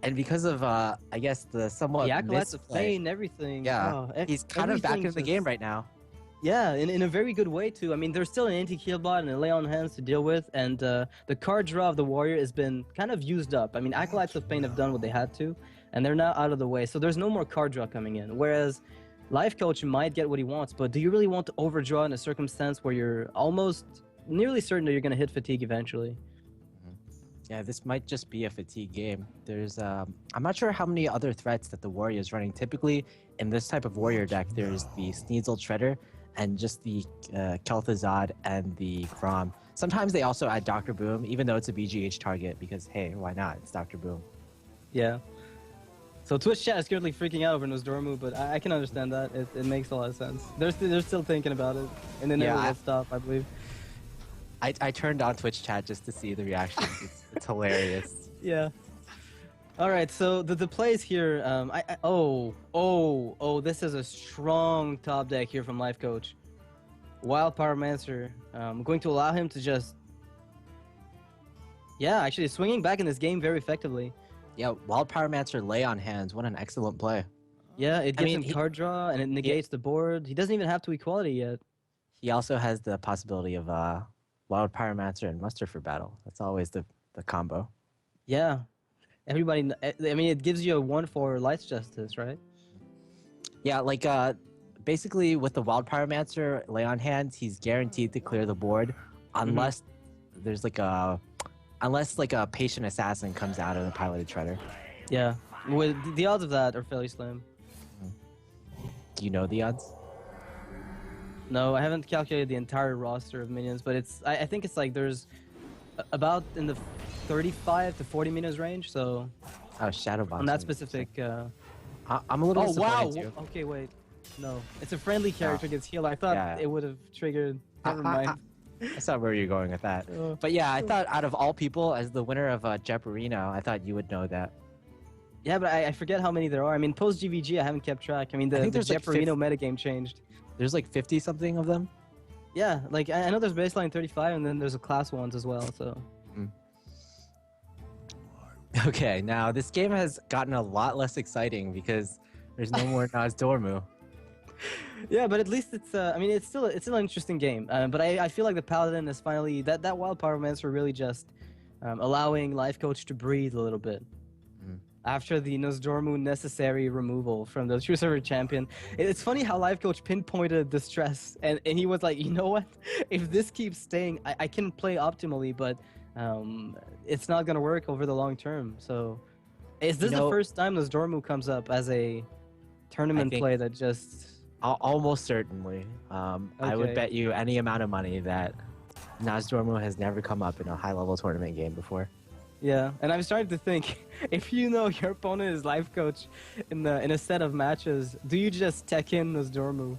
and because of I guess the somewhat Acolytes of Pain, everything. Yeah, he's kind of back in the game right now. Yeah, in a very good way too. I mean, there's still an anti-heal bot and a lay on hands to deal with, and the card draw of the warrior has been kind of used up. I mean, Acolytes of Pain have done what they had to, and they're now out of the way, so there's no more card draw coming in. Whereas Lifecoach might get what he wants, but do you really want to overdraw in a circumstance where you're almost nearly certain that you're going to hit fatigue eventually? Yeah, this might just be a fatigue game. There's I'm not sure how many other threats that the warrior is running. Typically, in this type of warrior deck, there's the Sneasel Shredder and just the Kel'Thuzad and the Crom. Sometimes they also add Dr. Boom, even though it's a BGH target, because hey, why not? It's Dr. Boom. Yeah. So Twitch chat is currently freaking out over Nosdormu, but I can understand that. It makes a lot of sense. They're still thinking about it, and they never will stop, I believe. I turned on Twitch chat just to see the reactions. It's hilarious. Yeah. All right, so the plays here. This is a strong top deck here from Lifecoach. Wild Pyromancer. I'm going to allow him to just. Yeah, actually swinging back in this game very effectively. Yeah, Wild Pyromancer lay on hands. What an excellent play. Yeah, it gives him card draw and it negates the board. He doesn't even have to equality yet. He also has the possibility of Wild Pyromancer and Muster for battle. That's always the combo. Yeah. Everybody, I mean, it gives you a 1-4 Lights Justice, right? Yeah, like, basically with the Wild Pyromancer lay on hands, he's guaranteed to clear the board unless there's like a patient assassin comes out of the piloted shredder. Yeah, with the odds of that are fairly slim. Do you know the odds? No, I haven't calculated the entire roster of minions, but I think it's like there's about in the 35 to 40 minions range, so... Oh, Shadowbox. On that specific I'm a little Oh wow! disappointed too. Okay, wait. No, it's a friendly character gets healed. I thought it would have triggered. Never mind. I saw where you're going with that. But yeah, I thought out of all people, as the winner of Jeoparino, I thought you would know that. Yeah, but I forget how many there are. I mean, post GVG, I haven't kept track. I mean, the Jeoparino metagame changed. There's like 50 something of them. Yeah, like I know there's baseline 35, and then there's a class ones as well. So. Okay, now this game has gotten a lot less exciting because there's no more Nozdormu. Yeah, but at least it's I mean it's still an interesting game. But I feel like the Paladin is finally that wild pyromancer really just allowing Lifecoach to breathe a little bit. After the Nozdormu necessary removal from the True Server champion. It's funny how Lifecoach pinpointed the stress and he was like, you know what? If this keeps staying, I can play optimally, but it's not gonna work over the long term. So is this the first time Nozdormu comes up as a tournament play that just almost certainly. I would bet you any amount of money that Nozdormu has never come up in a high-level tournament game before. Yeah, and I'm starting to think, if you know your opponent is Lifecoach in a set of matches, do you just tech in Nozdormu?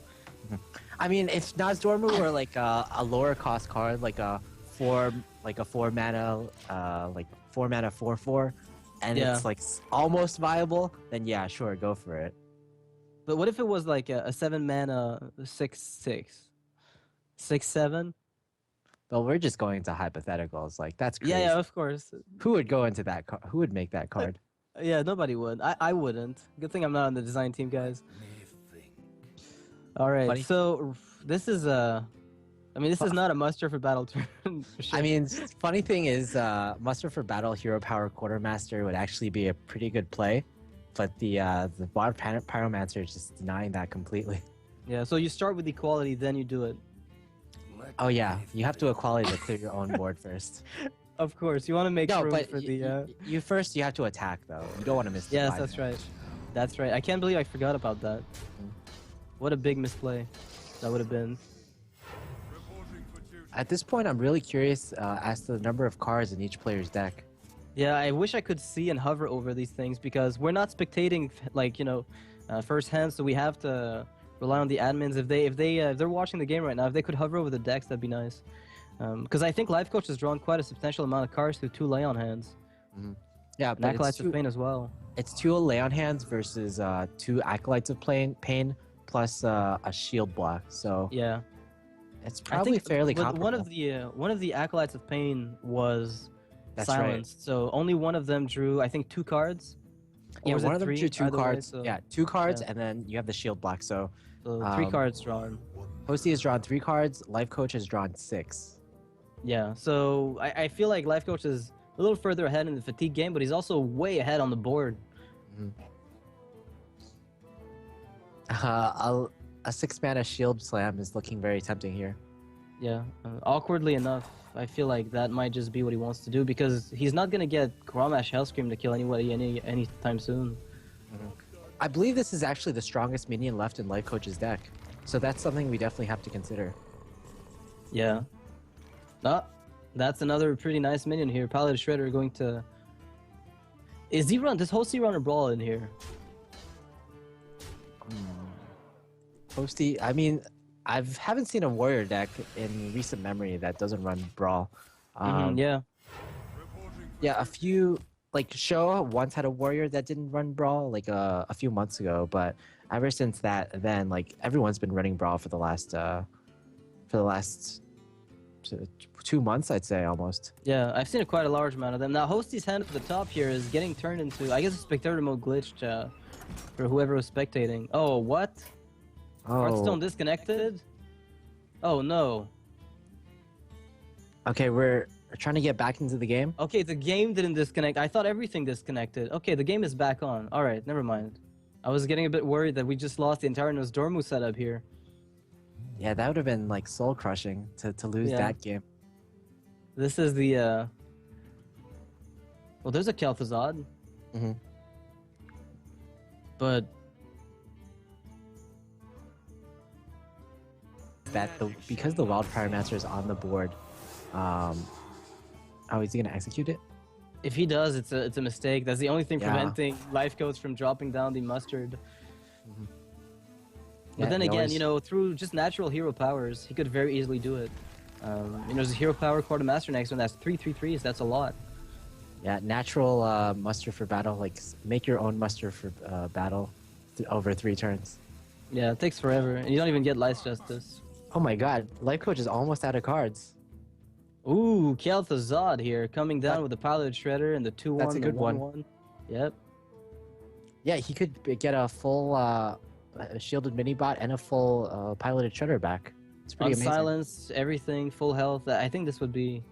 I mean, if Nozdormu were like a lower cost card, like a 4 mana 4/4, and it's like almost viable, then yeah, sure, go for it. But what if it was like a 7 mana 6/6, 6/7? Well, we're just going into hypotheticals. Like that's crazy. Yeah, of course. Who would go into that? Who would make that card? Yeah, nobody would. I wouldn't. Good thing I'm not on the design team, guys. All right, so this is I mean, this is not a muster for battle turn. I mean, funny thing is, muster for battle hero power quartermaster would actually be a pretty good play, but the wild pyromancer is just denying that completely. Yeah, so you start with equality, then you do it. Oh yeah, you have to equality to clear your own board first. Of course, you want to make room for the. You first you have to attack though. You don't want to miss. Yes, that's right. That's right. I can't believe I forgot about that. What a big misplay that would have been. At this point, I'm really curious as to the number of cards in each player's deck. Yeah, I wish I could see and hover over these things because we're not spectating, like, you know, firsthand, so we have to rely on the admins. If they're watching the game right now, if they could hover over the decks, that'd be nice. Because I think Lifecoach has drawn quite a substantial amount of cards through 2 Lay-on hands. Yeah, but Acolytes of Pain as well. It's 2 Lay-on hands versus 2 Acolytes of Pain plus a shield block. So yeah, it's probably fairly comparable. One of the Acolytes of Pain was silenced, right. So only one of them drew, I think, 2 cards. Yeah, one of them drew 2 cards. Way, so, yeah, 2 cards, and then you have the shield block. So 3 cards drawn. Hosty has drawn 3 cards. Lifecoach has drawn 6. Yeah, so I feel like Lifecoach is a little further ahead in the fatigue game, but he's also way ahead on the board. A 6-mana shield slam is looking very tempting here. Yeah, awkwardly enough, I feel like that might just be what he wants to do because he's not gonna get Grommash Hellscream to kill anybody anytime soon. I believe this is actually the strongest minion left in Lifecoach's deck, so that's something we definitely have to consider. Yeah. That's another pretty nice minion here. Paladin Shredder going to. Does Hosty run a brawl in here? Hosty, I mean, I haven't seen a warrior deck in recent memory that doesn't run brawl. Yeah. Yeah, a few, like Showa once had a warrior that didn't run brawl like a few months ago, but ever since then, like everyone's been running brawl for the last 2 months, I'd say, almost. Yeah, I've seen quite a large amount of them. Now, Hosty's hand at the top here is getting turned into, I guess, a spectator mode glitched for whoever was spectating. Oh, what? Oh. Hearthstone disconnected? Oh, no. Okay, we're trying to get back into the game. Okay, the game didn't disconnect. I thought everything disconnected. Okay, the game is back on. All right, never mind. I was getting a bit worried that we just lost the entire Nozdormu setup here. Yeah, that would have been like soul crushing to lose that game. This is the well, there's a Kel'Thuzad. But because the Wild Pyromancer is on the board, oh, is he gonna execute it? If he does, it's a mistake. That's the only thing preventing Lifecoach from dropping down the mustard. Mm-hmm. But then again, you know, through just natural hero powers, he could very easily do it. You know, there's a hero power quartermaster next one. That's 3/3/3s. That's a lot. Yeah, natural muster for battle. Like, make your own muster for battle over 3 turns. Yeah, it takes forever, and you don't even get Lice Justice. Oh my god, Lifecoach is almost out of cards. Ooh, Kel'Thuzad here, coming down with the Piloted Shredder and the 2/1. That's a good one. Yep. Yeah, he could get a full shielded mini-bot and a full Piloted Shredder back. It's pretty amazing. Unsilenced, everything, full health. I think this would be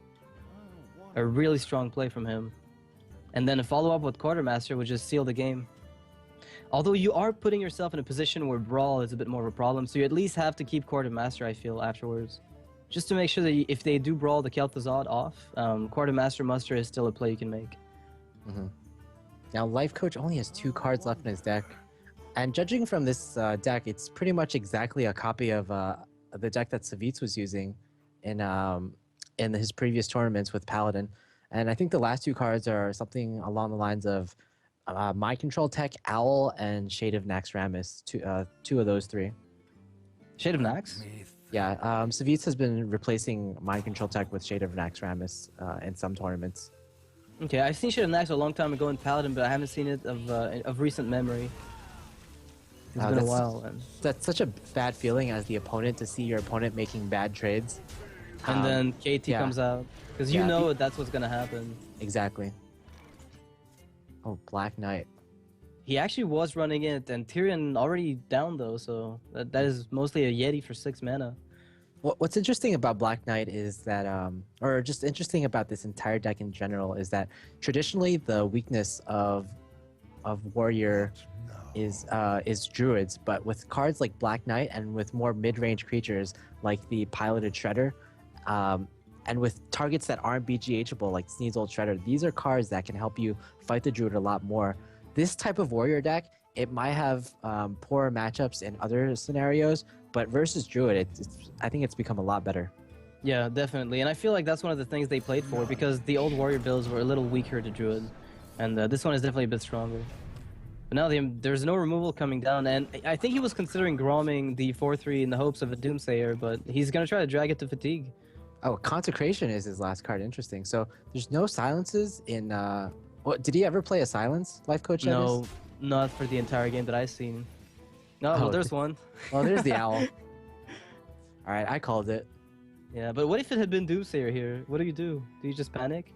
a really strong play from him. And then a follow-up with Quartermaster would just seal the game. Although you are putting yourself in a position where Brawl is a bit more of a problem, so you at least have to keep Quartermaster, I feel, afterwards. Just to make sure that if they do Brawl the Kel'Thuzad off, Quartermaster Muster is still a play you can make. Mm-hmm. Now, Lifecoach only has 2 cards left in his deck. And judging from this deck, it's pretty much exactly a copy of the deck that Savitz was using in his previous tournaments with Paladin. And I think the last 2 cards are something along the lines of Mind Control Tech, Owl, and Shade of Naxxramas. 2 of those 3. Shade of Nax? Yeah, Savitz has been replacing Mind Control Tech with Shade of Naxxramas in some tournaments. Okay, I've seen Shade of Nax a long time ago in Paladin, but I haven't seen it of recent memory. It's been a while. That's such a bad feeling as the opponent to see your opponent making bad trades. And then KT comes out. Because you know that's what's going to happen. Exactly. Oh, Black Knight. He actually was running it, and Tyrion already down though, so that is mostly a Yeti for 6 mana. What's interesting about Black Knight is that, or just interesting about this entire deck in general, is that traditionally the weakness of Warrior is Druids, but with cards like Black Knight and with more mid-range creatures like the Piloted Shredder, and with targets that aren't BGHable like Sneasel Shredder, these are cards that can help you fight the Druid a lot more. This type of Warrior deck, it might have poorer matchups in other scenarios, but versus Druid, I think it's become a lot better. Yeah, definitely. And I feel like that's one of the things they played for, because the old Warrior builds were a little weaker to Druid. And this one is definitely a bit stronger. But now there's no removal coming down, and I think he was considering Gromming the 4/3 in the hopes of a Doomsayer, but he's going to try to drag it to Fatigue. Oh, Consecration is his last card. Interesting. So there's no silences in... did he ever play a silence, Lifecoach? No, not for the entire game that I've seen. No, well, there's one. Well, there's the Owl. All right, I called it. Yeah, but what if it had been Doomsayer here? What do you do? Do you just panic?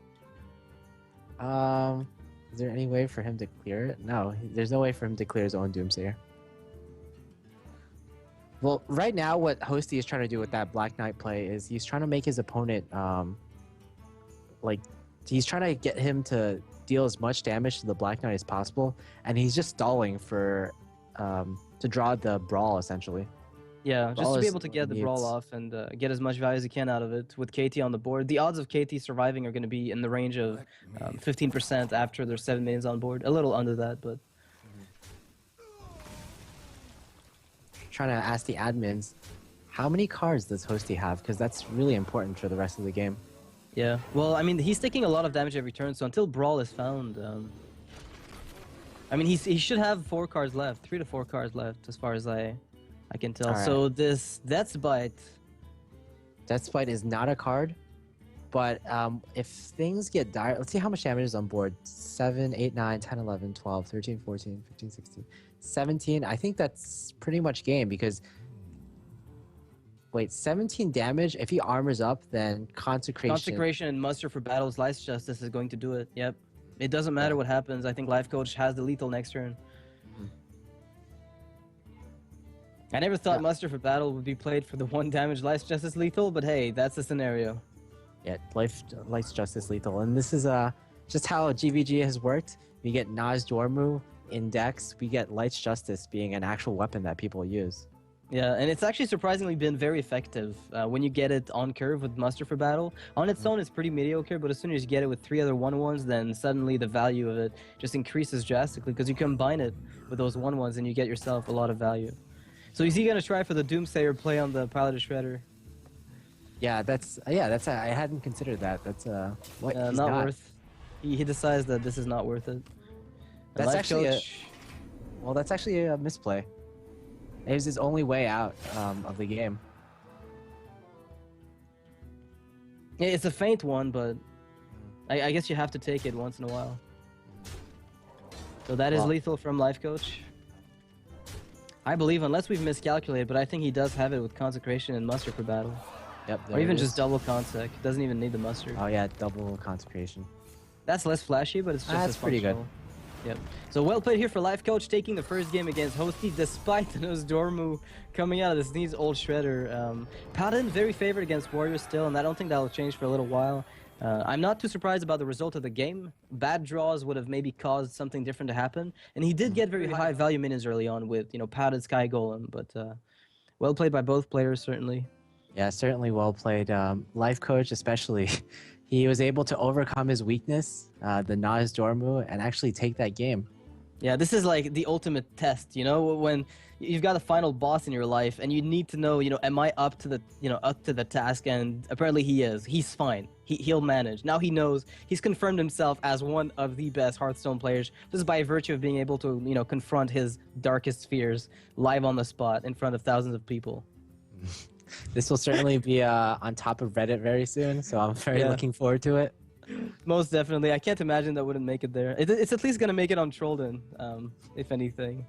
Is there any way for him to clear it? No, there's no way for him to clear his own Doomsayer. Well, right now, what Hosty is trying to do with that Black Knight play is he's trying to make his opponent, he's trying to get him to deal as much damage to the Black Knight as possible, and he's just stalling for, to draw the Brawl, essentially. Yeah, just to be able to get the Brawl off and get as much value as he can out of it with KT on the board. The odds of KT surviving are going to be in the range of 15% after there's 7 minions on board. A little under that, but... Trying to ask the admins, how many cards does Hosty have? Because that's really important for the rest of the game. Yeah, well, I mean, he's taking a lot of damage every turn, so until Brawl is found... I mean, he should have 4 cards left, 3 to 4 cards left, as far as I can tell. Right. So this Death's Bite... Death's Bite is not a card, but if things get dire... Let's see how much damage is on board. 7, 8, 9, 10, 11, 12, 13, 14, 15, 16, 17. I think that's pretty much game, because... Wait, 17 damage? If he armors up, then Consecration and Muster for Battle's Lice Justice is going to do it. Yep. It doesn't matter what happens. I think Lifecoach has the lethal next turn. I never thought Muster for Battle would be played for the 1 damage Lice Justice lethal, but hey, that's the scenario. Yeah, Lice Justice lethal. And this is just how GVG has worked. We get Naz Dormu in decks. We get Lice Justice being an actual weapon that people use. Yeah, and it's actually surprisingly been very effective when you get it on curve with Muster for Battle. On its own, it's pretty mediocre, but as soon as you get it with 3 other 1/1s, then suddenly the value of it just increases drastically, because you combine it with those 1/1s and you get yourself a lot of value. So is he going to try for the Doomsayer play on the Piloted Shredder? Yeah, that's I hadn't considered that. That's not worth. He decides that this is not worth it. That's actually a misplay. It was his only way out of the game. Yeah, it's a faint one, but I guess you have to take it once in a while. So that is lethal from Lifecoach. I believe, unless we've miscalculated, but I think he does have it with Consecration and Muster per battle. Yep. Or even just double Consec. Doesn't even need the Muster. Oh yeah, double Consecration. That's less flashy, but it's just that's pretty good. Yep. So well played here for Lifecoach, taking the first game against Hosty, despite the Nosdormu coming out of this Sneeze old shredder. Paladin very favored against Warriors still, and I don't think that'll change for a little while. I'm not too surprised about the result of the game. Bad draws would have maybe caused something different to happen, and he did get very high value minions early on with, you know, Paladin, Sky Golem, but well played by both players, certainly. Yeah, certainly well played. Lifecoach especially. He was able to overcome his weakness, the Nosdormu, and actually take that game. Yeah, this is like the ultimate test, you know, when you've got a final boss in your life and you need to know, you know, am I up to the task? And apparently he is. He's fine. He'll manage. Now he knows. He's confirmed himself as one of the best Hearthstone players just by virtue of being able to, you know, confront his darkest fears live on the spot in front of thousands of people. This will certainly be on top of Reddit very soon, so I'm very looking forward to it. Most definitely. I can't imagine that wouldn't make it there. It's at least going to make it on Trollden, if anything.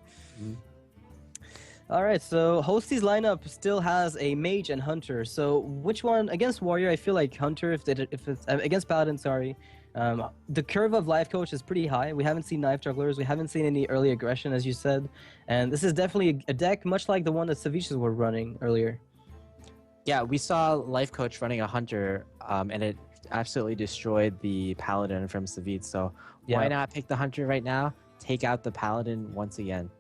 All right, so Hosty's lineup still has a Mage and Hunter. So which one? Against Warrior, I feel like Hunter, if it's against Paladin, sorry. The curve of Lifecoach is pretty high. We haven't seen Knife Jugglers. We haven't seen any early aggression, as you said. And this is definitely a deck much like the one that Ceviches were running earlier. Yeah, we saw Lifecoach running a Hunter, and it absolutely destroyed the Paladin from Savit. So why not pick the Hunter right now? Take out the Paladin once again.